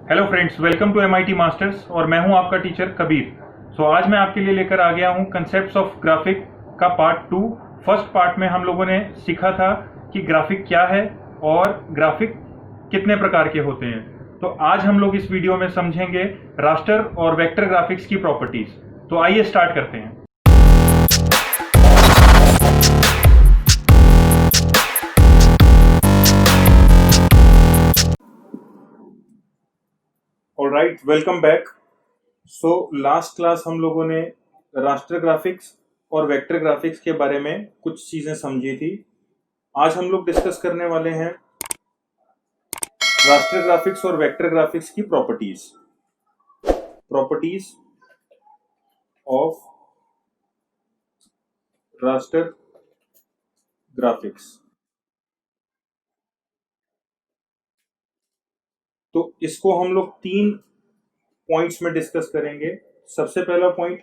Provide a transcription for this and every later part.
Hello friends, welcome to MIT masters और मैं हूं आपका टीचर कबीर। आज मैं आपके लिए लेकर आ गया हूं कंसेप्ट्स ऑफ ग्राफिक का पार्ट 2। फर्स्ट पार्ट में हम लोगों ने सीखा था कि ग्राफिक क्या है और ग्राफिक कितने प्रकार के होते हैं। तो आज हम लोग इस वीडियो में समझेंगे रास्टर और वेक्टर ग्राफिक्स की प्रॉपर्टीज। तो आइए स्टार्ट करते हैं। Alright, welcome back. Last class हम लोगों ने रास्टर ग्राफिक्स और वेक्टर ग्राफिक्स के बारे में कुछ चीजें समझी थी। आज हम लोग डिस्कस करने वाले हैं रास्टर ग्राफिक्स और वेक्टर ग्राफिक्स की प्रॉपर्टीज ऑफ रास्टर ग्राफिक्स। तो इसको हम लोग 3 पॉइंट्स में डिस्कस करेंगे। सबसे पहला point,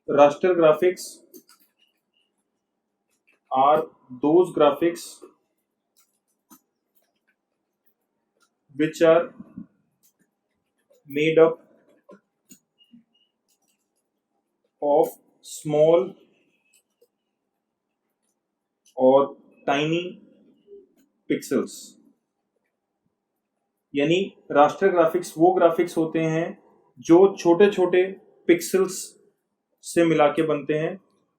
raster graphics are those graphics which are made up of small or tiny pixels। यानी रास्टर ग्राफिक्स वो ग्राफिक्स होते हैं जो छोटे छोटे पिक्सल्स से मिला के बनते हैं।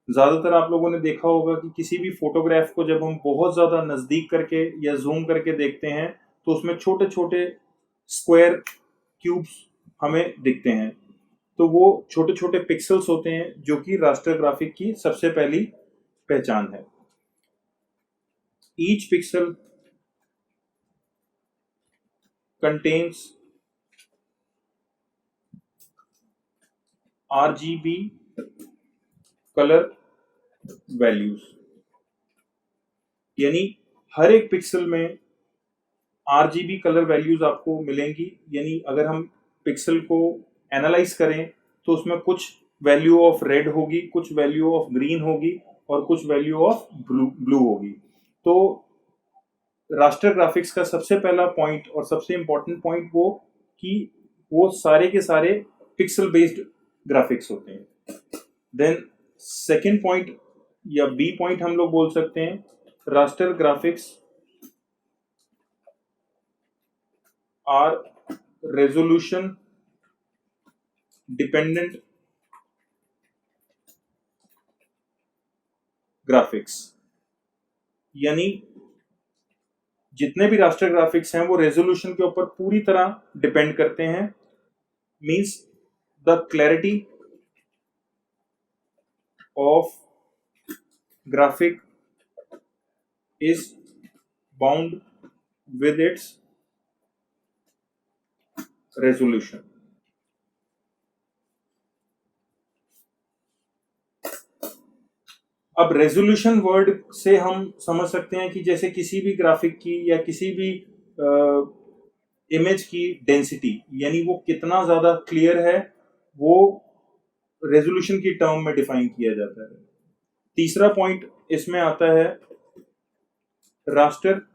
ज्यादातर आप लोगों ने देखा होगा कि किसी भी फोटोग्राफ को जब हम बहुत ज्यादा नजदीक करके या जूम करके देखते हैं तो उसमें छोटे छोटे स्क्वायर क्यूब्स हमें दिखते हैं। तो वो छोटे छोटे पिक्सल्स होते हैं जो कि रास्टर ग्राफिक की सबसे पहली पहचान है। Each pixel contains RGB colour values. यानी हर एक पिक्सल में RGB कलर वैल्यूज आपको मिलेंगी। यानी अगर हम पिक्सल को एनालाइज करें तो उसमें कुछ वैल्यू ऑफ रेड होगी, कुछ वैल्यू ऑफ ग्रीन होगी और कुछ वैल्यू ऑफ ब्लू होगी। तो रास्टर ग्राफिक्स का सबसे पहला पॉइंट और सबसे इंपॉर्टेंट पॉइंट वो कि वो सारे के सारे पिक्सल बेस्ड ग्राफिक्स होते हैं। देन सेकेंड पॉइंट या बी पॉइंट हम लोग बोल सकते हैं, raster graphics are resolution dependent graphics. यानी जितने भी रास्टर ग्राफिक्स हैं वो रेजोल्यूशन के ऊपर पूरी तरह डिपेंड करते हैं। Means the clarity of graphic is bound with its resolution. अब रेजोल्यूशन वर्ड से हम समझ सकते हैं कि जैसे किसी भी ग्राफिक की या किसी भी इमेज की डेंसिटी, यानी वो कितना ज्यादा क्लियर है, वो रेजोल्यूशन की टर्म में डिफाइन किया जाता है। तीसरा पॉइंट इसमें आता है, raster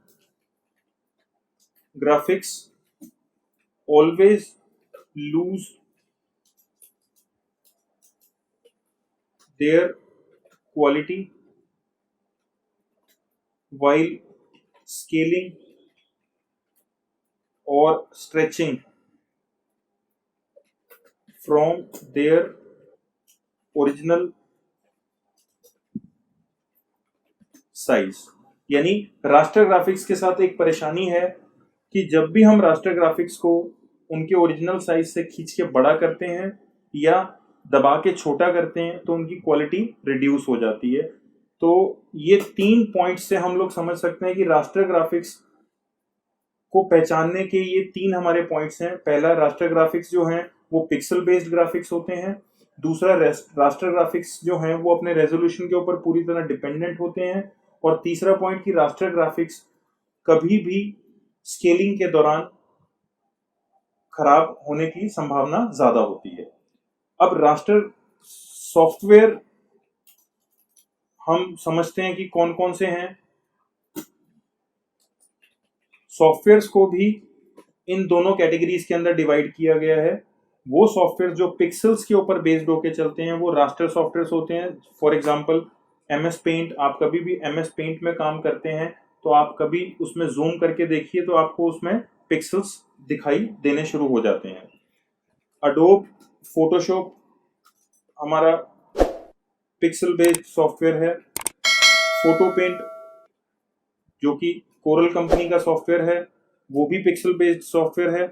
graphics always lose their quality while scaling or stretching from their original size। यानी रास्टर ग्राफिक्स के साथ एक परेशानी है कि जब भी हम रास्टर ग्राफिक्स को उनके ओरिजिनल साइज से खींच के बड़ा करते हैं या दबा के छोटा करते हैं तो उनकी क्वालिटी रिड्यूस हो जाती है। तो ये 3 पॉइंट से हम लोग समझ सकते हैं कि रास्टर ग्राफिक्स को पहचानने के ये 3 हमारे पॉइंट्स हैं। पहला, रास्टर ग्राफिक्स जो हैं वो पिक्सल बेस्ड ग्राफिक्स होते हैं। दूसरा, रास्टर ग्राफिक्स जो हैं वो अपने रेजोल्यूशन के ऊपर पूरी तरह डिपेंडेंट होते हैं। और तीसरा पॉइंट कि रास्टर ग्राफिक्स कभी भी स्केलिंग के दौरान खराब होने की संभावना ज्यादा होती है। अब रास्टर सॉफ्टवेयर हम समझते हैं कि कौन कौन से हैं। सॉफ्टवेयर्स को भी इन दोनों कैटेगरीज के अंदर डिवाइड किया गया है। वो सॉफ्टवेयर जो पिक्सल्स के ऊपर बेस्ड होके चलते हैं वो रास्टर सॉफ्टवेयर होते हैं। फॉर एग्जांपल MS पेंट, आप कभी भी MS पेंट में काम करते हैं तो आप कभी उसमें जूम करके देखिए तो आपको उसमें पिक्सल्स दिखाई देने शुरू हो जाते हैं। अडोब फोटोशॉप हमारा पिक्सल बेस्ड सॉफ्टवेयर है। फोटो पेंट जो कि कोरल कंपनी का सॉफ्टवेयर है वो भी पिक्सल बेस्ड सॉफ्टवेयर है।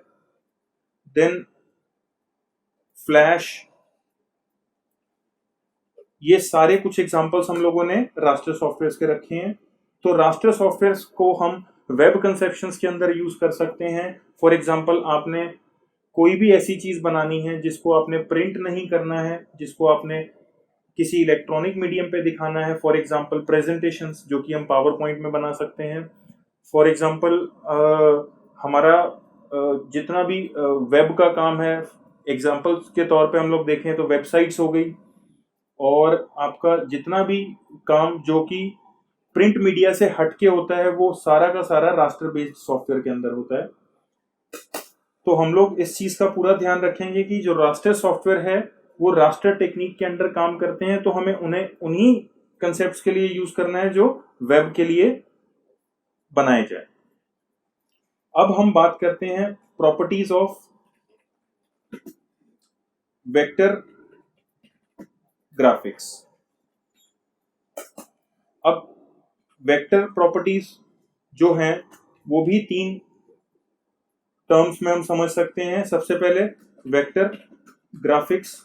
देन फ्लैश, ये सारे कुछ एग्जांपल्स हम लोगों ने रास्टर सॉफ्टवेयर्स के रखे हैं। तो रास्टर सॉफ्टवेयर्स को हम वेब कंसेप्शंस के अंदर यूज कर सकते हैं। फॉर एग्जांपल आपने कोई भी ऐसी चीज बनानी है जिसको आपने प्रिंट नहीं करना है, जिसको आपने किसी इलेक्ट्रॉनिक मीडियम पे दिखाना है। फॉर एग्जांपल प्रेजेंटेशंस जो कि हम पावर पॉइंट में बना सकते हैं। फॉर एग्जांपल हमारा जितना भी वेब का काम है, एग्जांपल के तौर पे हम लोग देखें तो वेबसाइट्स हो गई, और आपका जितना भी काम जो कि प्रिंट मीडिया से हटके होता है वो सारा का सारा रास्टर बेस्ड सॉफ्टवेयर के अंदर होता है। तो हम लोग इस चीज का पूरा ध्यान रखेंगे कि जो रास्टर सॉफ्टवेयर है वो रास्टर टेक्निक के अंडर काम करते हैं, तो हमें उन्हें उन्हीं कंसेप्ट के लिए यूज करना है जो वेब के लिए बनाए जाए। अब हम बात करते हैं प्रॉपर्टीज ऑफ वेक्टर ग्राफिक्स। अब वेक्टर प्रॉपर्टीज जो हैं वो भी 3 टर्म्स में हम समझ सकते हैं। सबसे पहले vector graphics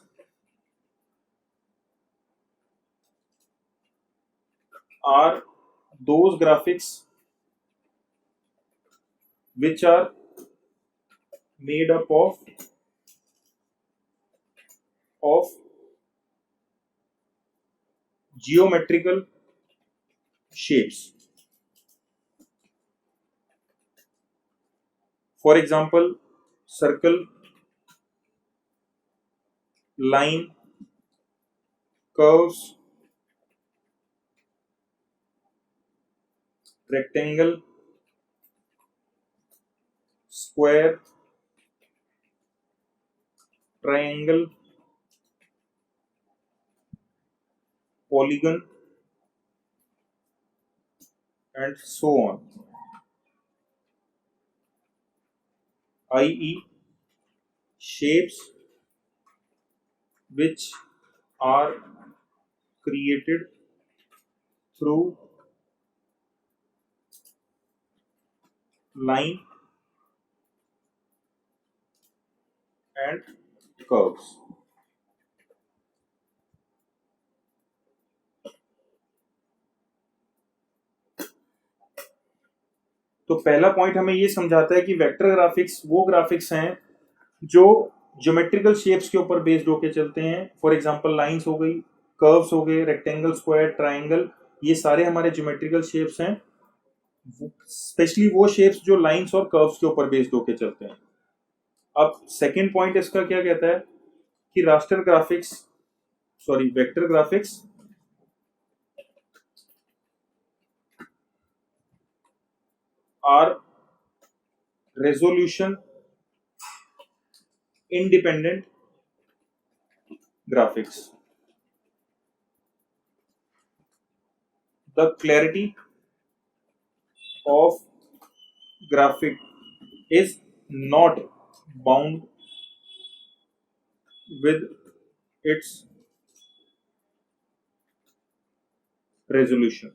are those graphics which are made up of geometrical shapes. For example, circle, line, curves, rectangle, square, triangle, polygon, and so on, i.e. shapes which are created through line and curves. तो पहला point हमें ये समझाता है कि vector graphics वो graphics हैं जो ज्योमेट्रिकल शेप्स के ऊपर बेस्ड होके चलते हैं। फॉर एग्जांपल लाइंस हो गई, कर्व्स हो गए, रेक्टेंगल, स्क्वायर, ट्राइंगल, ये सारे हमारे ज्योमेट्रिकल शेप्स हैं। स्पेशली वो शेप्स जो लाइंस और कर्व्स के ऊपर बेस्ड होके चलते हैं। अब सेकंड पॉइंट इसका क्या कहता है कि raster graphics, sorry vector graphics are resolution independent graphics. The clarity of graphic is not bound with its resolution.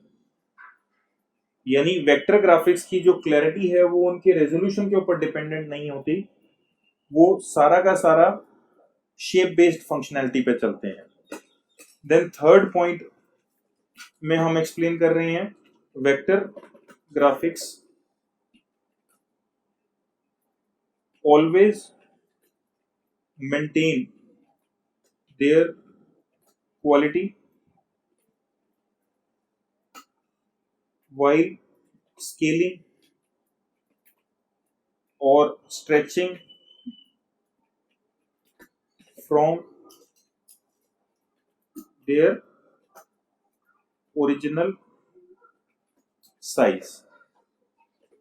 यानी वेक्टर ग्राफिक्स की जो क्लैरिटी है वो उनके रेजोल्यूशन के ऊपर डिपेंडेंट नहीं होती, वो सारा का सारा शेप बेस्ड फंक्शनैलिटी पे चलते हैं। देन थर्ड पॉइंट में हम एक्सप्लेन कर रहे हैं vector graphics always maintain their quality while scaling or stretching from their original size.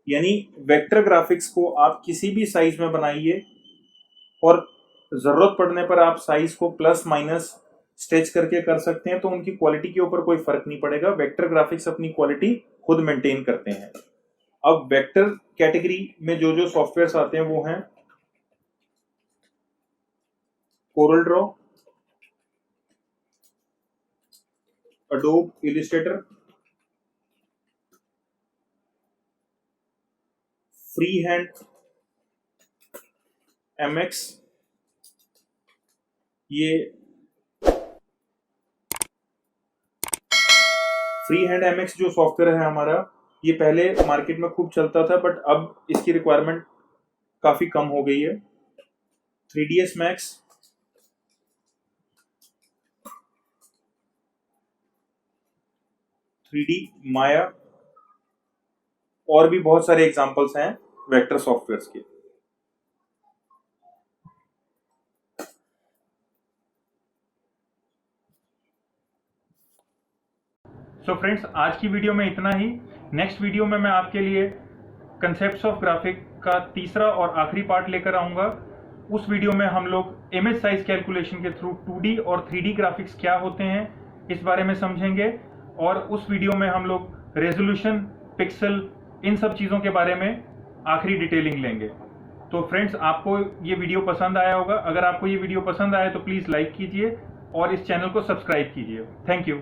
यानी वेक्टर ग्राफिक्स को आप किसी भी साइज में बनाइए और जरूरत पड़ने पर आप साइज को प्लस माइनस स्ट्रेच करके कर सकते हैं, तो उनकी क्वालिटी के ऊपर कोई फर्क नहीं पड़ेगा। वेक्टर ग्राफिक्स अपनी क्वालिटी खुद मेंटेन करते हैं। अब वेक्टर कैटेगरी में जो जो सॉफ्टवेयर्स आते हैं वो हैं Corel Draw, Adobe Illustrator, free hand MX. ये फ्री हैंड एमएक्स जो सॉफ्टवेयर है हमारा, ये पहले मार्केट में खूब चलता था, बट अब इसकी रिक्वायरमेंट काफी कम हो गई है। 3ds मैक्स, थ्री डी माया, और भी बहुत सारे एग्जांपल्स हैं वेक्टर सॉफ्टवेयर्स के। सो फ्रेंड्स, आज की वीडियो में इतना ही। नेक्स्ट वीडियो में मैं आपके लिए कंसेप्ट्स ऑफ ग्राफिक का तीसरा और आखिरी पार्ट लेकर आऊंगा। उस वीडियो में हम लोग इमेज साइज कैलकुलेशन के थ्रू 2D और 3D ग्राफिक्स क्या होते हैं इस बारे में समझेंगे, और उस वीडियो में हम लोग रेजोल्यूशन, पिक्सल, इन सब चीज़ों के बारे में आखिरी डिटेलिंग लेंगे। तो फ्रेंड्स, आपको ये वीडियो पसंद आया होगा। अगर आपको ये वीडियो पसंद आया तो प्लीज़ लाइक कीजिए और इस चैनल को सब्सक्राइब कीजिए। Thank you.